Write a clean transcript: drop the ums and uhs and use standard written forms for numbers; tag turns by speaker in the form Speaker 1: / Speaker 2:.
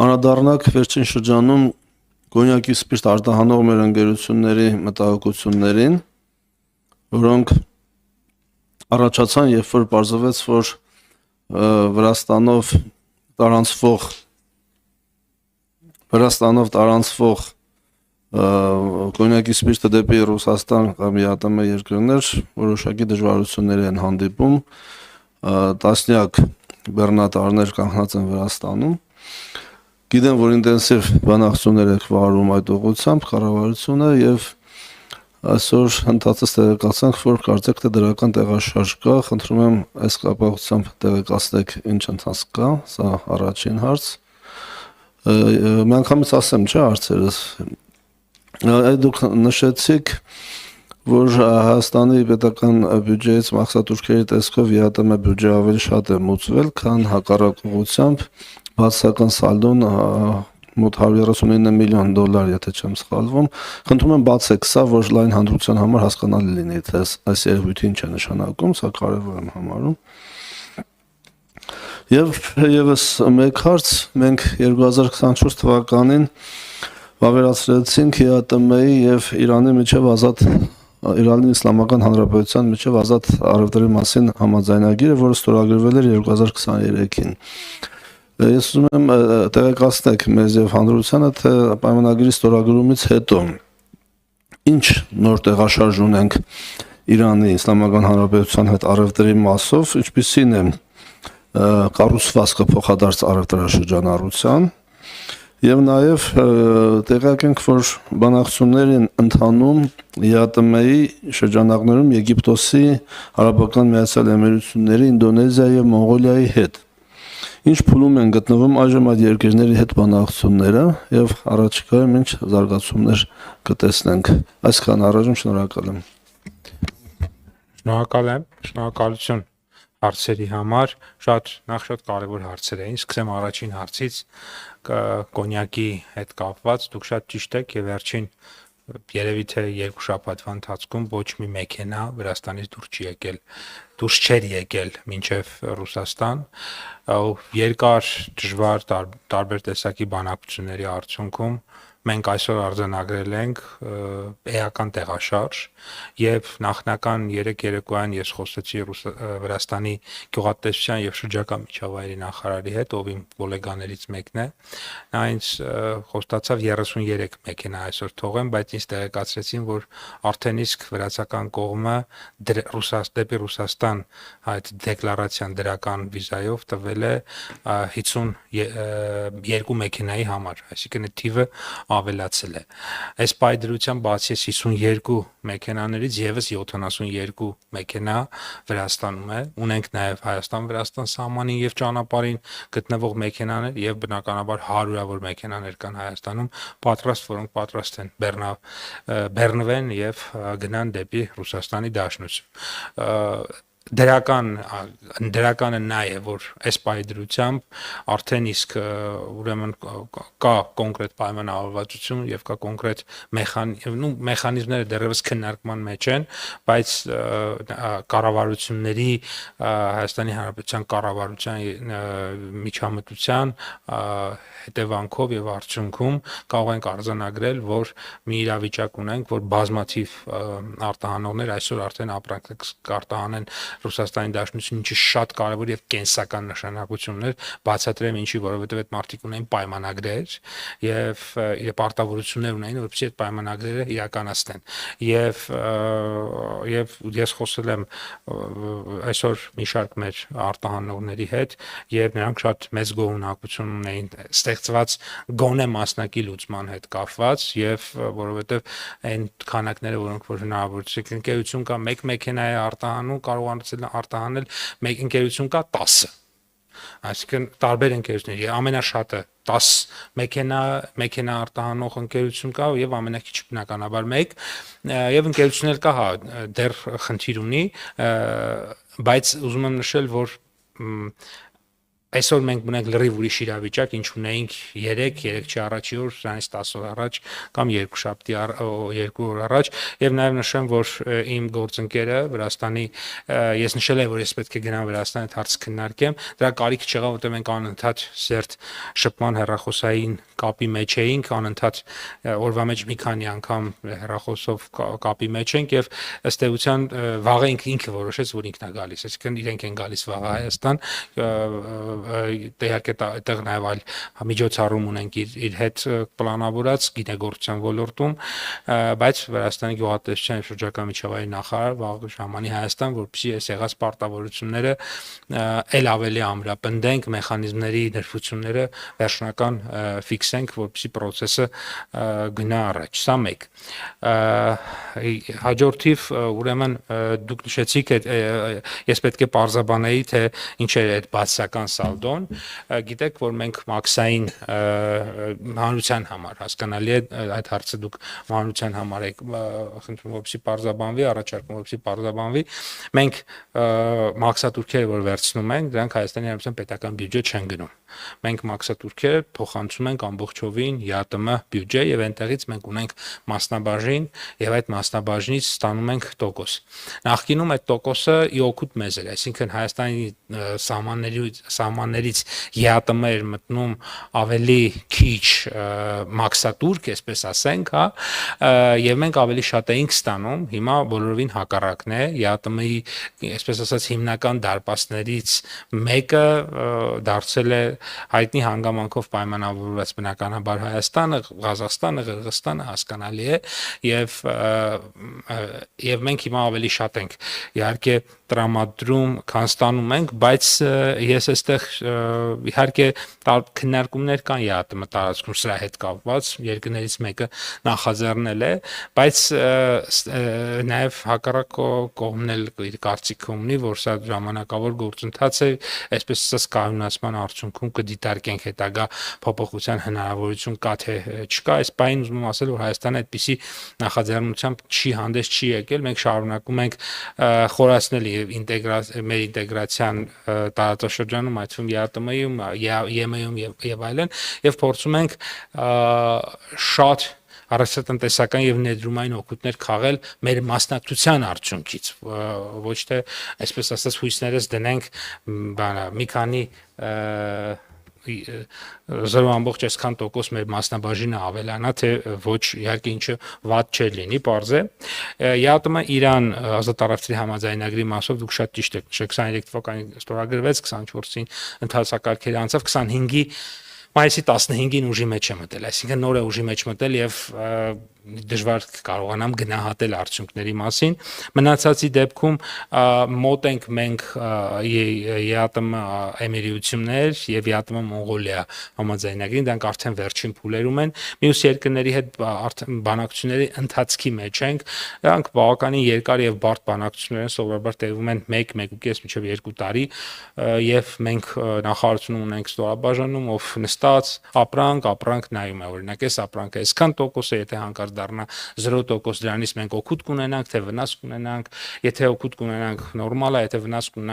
Speaker 1: Անդրադառնանք վերջին շրջանում կոնյակի սպիրտ արտահանող մեր ընկերությունների մտահոգություններին, որոնք առաջացան, երբ որ պարզվեց, որ Վրաստանով տարանցվող կոնյակի սպիրտը դեպի Ռուսաստան կամ ԵԱՏՄ երկրներ որոշակի դժվարությունների են հանդիպում, տասնյակ բեռնատարներ կանգնած են Վրաստանում։ Գիտեմ, որ ինտենսիվ բանակցություններ եք վարում այդ ուղղությամբ կառավարությունը եւ այսօր ընդհանրապես տեղեկացանք, որ կարծեք թե դրական տեղաշարժ կա, խնդրում եմ այս կապակցությամբ տեղեկացնեք ինչ ընթացք կա, սա առաջին հարց։ Միանգամից ասեմ, չէ, հարցերս։ Դուք նշեցիք, որ Հայաստանի պետական բյուջեից մաքսատուրքերի տեսքով ԵԱՏՄ բյուջե ավելի շատ է մուծվել, քան հակառակ ուղղությամբ բացասական սալդոն մոտ $139 միլիոն, եթե չեմ սխալվում։ Խնդրում եմ բացեք սա, որ լայն հանրության համար հասկանալի լինի, թե այս երևույթը ինչ է նշանակում, սա կարևոր եմ համարում։ Եվ եւս մեկ հարց, մենք 2024 թվականին վավերացրեցինք ԵԱՏՄ-ի եւ Իրանի Իսլամական Հանրապետության միջև ազատ առևտրի մասին համաձայնագիրը, որը ստորագրվել էր 2023-ին։ Ես ուզում եմ տեղեկացնեք մեզ եւ հանրությանը, թե պայմանագրի ստորագրումից հետո ինչ նոր տեղաշարժ ունենք Իրանի Իսլամական Հանրապետության հետ առևտրի մասով, ինչպիսին է կառուցվածքը փոխադարձ առևտրաշրջանառության եւ նաեւ տեղյակ ենք, որ բանակցություններ են ընթանում ԵԱՏՄ-ի շրջանակներում Եգիպտոսի, Արաբական Միացյալ Էմիրությունների, Ինդոնեզիայի եւ Մոնղոլիայի հետ։ Ինչ փուլում են գտնվում այժմ այդ երկրների հետ բանակցությունները եւ առաջիկայում ինչ զարգացումներ կտեսնենք։ Այսքան առաջում շնորհակալ եմ։
Speaker 2: Շնորհակալ եմ, շնորհակալություն հարցերի համար, շատ կարևոր հարցեր էին։ Սկսեմ առաջին հարցից, կոնյակի հետ կապված, դուք շատ ճիշտ եք եւ վերջին երևի թե 2 շաբաթվա ընթացքում ոչ մի մեքենա Վրաստանից դուրս չէր եկել մինչև Ռուսաստան, երկար դժվար տարբեր տեսակի բանակցությունների արդյունքում մենք այսօր արձանագրել ենք էական տեղաշարժ եւ նախնական 3 երեկոյան ես խոսեցի Վրաստանի գյուղատնտեսության եւ շրջակա միջավայրի նախարարի հետ, ով իմ գոլեգաներից մեկն է, նա ինձ խոստացավ 33 մեքենա այսօր թողեմ, բայց ինձ տեղեկացրեցին, որ արդեն իսկ վրացական կողմը դեպի Ռուսաստան այդ դեկլարացիան դրական վիզայով տվել է 52 մեքենայի համար, այսինքն թիվը ավելացել է։ Այս պայդրությամբ բացի 52 մեքենաներից եւս 72 մեքենա Վրաստանում է, ունենք նաեւ Հայաստան-Վրաստան սահմանին եւ ճանապարհին գտնվող մեքենաներ եւ բնականաբար հարյուրավոր մեքենաներ կան Հայաստանում, որոնք պատրաստ են բեռնվեն եւ գնան դեպի Ռուսաստանի Դաշնություն։ Դրականը նա է, որ այս պայդրությամբ արդեն իսկ ուրեմն կա կոնկրետ պայմանավորվածություն եւ կա կոնկրետ մեխանիզմները դեռևս քննարկման մեջ են, բայց կառավարությունների Հայաստանի Հանրապետության կառավարության միջամտության հետևանքով եւ արդյունքում կարող ենք արձանագրել, որ մի իրավիճակ ունենք, որ բազմաթիվ արտահանողներ այսօր արդեն ապրանք կարտահանեն Ռուսաստանի Դաշնություն, ինչը շատ կարևոր եւ կենսական նշանակություն ուներ, բացատրեմ ինչի, որովհետեւ այդ մարդիկ ունեն պայմանագրեր եւ պարտավորություններ ունեն, որպեսզի այդ պայմանագրերը իրականացնեն։ Եվ ես խոսել եմ այսօր մի շարք մեր արտահանողների հետ եւ նրանք շատ մեծ գոհունակություն ունեին ստեղծված գոնե մասնակի լուծման հետ կապված եւ որովհետեւ այն քանակները, որոնք որ հնարավորություն ընկերություն կա 1 մեքենա է արտահանում, կարողացել արտահանել, մեկ ընկերություն կա 10, այսինքն տարբեր ընկերություններ, ամենաշատը 10 մեքենա արտահանող ընկերություն կա եւ ամենակիչը բնականաբար 1 եւ ընկերություններ կա, հա, դեռ խնդիր ունի, բայց ուզում եմ նշել, որ Այսօր մենք ունենք լրիվ ուրիշ իրավիճակ, ինչ ունեինք 3 առաջի օր, սրանից 10 օր առաջ կամ 2 շաբթի 2 օր առաջ, եւ նաեւ նշեմ, որ իմ գործընկերը Վրաստանի ես նշել եմ, որ ես պետք է գնամ Վրաստան այդ հարցը քննարկեմ, դրա կարիք չեղավ, որտեղ մենք անընդհատ սերտ շփման հեռախոսային կապի մեջ էինք, անընդհատ օրվա մեջ մի քանի անգամ հեռախոսով կապի մեջ ենք եւ ըստ էության վաղը ինքը որոշեց, որ ինքն է գալիս, այսինքն իրենք են գալիս վաղը Հայաստան, իհարկե այդտեղ նաև այլ միջոցառում ունենք իր հետ պլանավորած գիտագործության ոլորտում, բայց Վրաստանի գյուղատնտեսության եւ շրջակա միջավայրի նախարար վաղ ժամանի Հայաստան, որպեսզի այս եղած պարտավորությունները ել ավելի ամրապնդենք, մեխանիզմների ներբությունները վերջնական ֆիքսենք, որպեսզի process-ը գնա առաջ։ Սա մեկ։ Հաջորդիվ ուրեմն դուք նշեցիք, ես պետք է պարզաբանեի, թե ինչ է այդ բացասական սալդոն, գիտեք, որ մենք մաքսային հանրության համար, հասկանալի է այդ հարցը դուք հանրության համար եք խնդրում, որպեսզի պարզաբանվի, առաջարկում, որպեսզի պարզաբանվի, մենք մաքսատուրքերը, որ վերցնում ենք, դրանք Հայաստանի Հանրապետության պետական բյուջե չեն գնում։ Մենք մաքսատուրքերը փոխանցում ենք ամբողջովին ԵԱՏՄ բյուջե եւ այնտեղից մենք ունենք մասնաբաժին եւ այդ մասնաբաժնից ստանում ենք տոկոս։ Նախկինում այդ տոկոսը ի օգուտ մեզ էր, այսինքն Հայաստանի սահմաններից ԵԱՏՄ էր մտնում ավելի քիչ մաքսատուրք, այսպես ասենք, հա, եւ մենք ավելի շատ էինք ստանում, հիմա բոլորովին հակառակն է, ԵԱՏՄ-ի, այսպես ասած, հիմնական դարպասներից մեկը դարձել է հայտնի հանգամանքով պայմանավորված բնականաբար Հայաստանը, Ղազախստանը, Ղրղըզստանը հասկանալի է եւ մենք հիմա ավելի շատ ենք իհարկե տրամադրում, քան ստանում ենք, բայց ես այստեղ իհարկե քննարկումներ կան ԵԱՏՄ տարածքում սրա հետ կապված, երկրներից մեկը նախաձեռնել է, բայց նաեւ հակառակ կողմն էլ իր կարծիքը ունի, որ սա ժամանակավոր գործընթաց է, այսպես ասած կայունացման արդյունքում կդիտարկենք հետագա փոփոխության հնարավորություն կա թե չկա, այս բանին ուզում եմ ասել, որ Հայաստանը այդպիսի նախաձեռնությամբ հանդես չի եկել, մենք շարունակում ենք խորացնել մեր ինտեգրացիան տարածաշրջանում, այդ թվում ԵԱՏՄ-ում, ԵՄ-ում եւ այլն, եւ փորձում ենք շատ առողջատնտեսական եւ ներդրումային օգուտներ քաղել մեր մասնակցության արդյունքից, ոչ թե այսպես ասած հույսներս դնենք մի քանի 0.այսքան% մեր մասնաբաժինը ավելանա, թե ոչ, իհարկե ինչը վատ չէր լինի, պարզ է։ ԵԱՏՄ Իրան ազատ առևտրի համաձայնագրի մասով դուք շատ ճիշտ եք, 23 թվականին ստորագրվեց, 24-ին ընթացակարգերը անցավ, 25-ի մայիսի 15-ին ուժի մեջ է մտել, այսինքն նոր է ուժի մեջ մտել եւ դժվար կարողանամ գնահատել արդյունքների մասին։ Մնացածի դեպքում մոտ ենք մենք ԵԱՏՄ Էմիրություններ եւ ԵԱՏՄ Մոնղոլիա համաձայնագրին, դրանք արդեն վերջին փուլերում են։ Մյուս երկրների հետ բանակցությունների ընթացքի մեջ ենք։ Դրանք բավականին երկար եւ բարդ բանակցություններ են, սովորաբար տևում են 1-1.5 մինչեւ 2 տարի եւ մենք նախարարություն ունենք ստորաբաժանում, ով նստած ապրանք նայում է, օրինակ այս ապրանքը այսքան տոկոս է, եթե հանկարծ դառնա 0% դրանից մենք օգուտ կունենանք, թե վնաս կունենանք, եթե օգուտ կունենանք նորմալ է, եթե վնաս կունենանք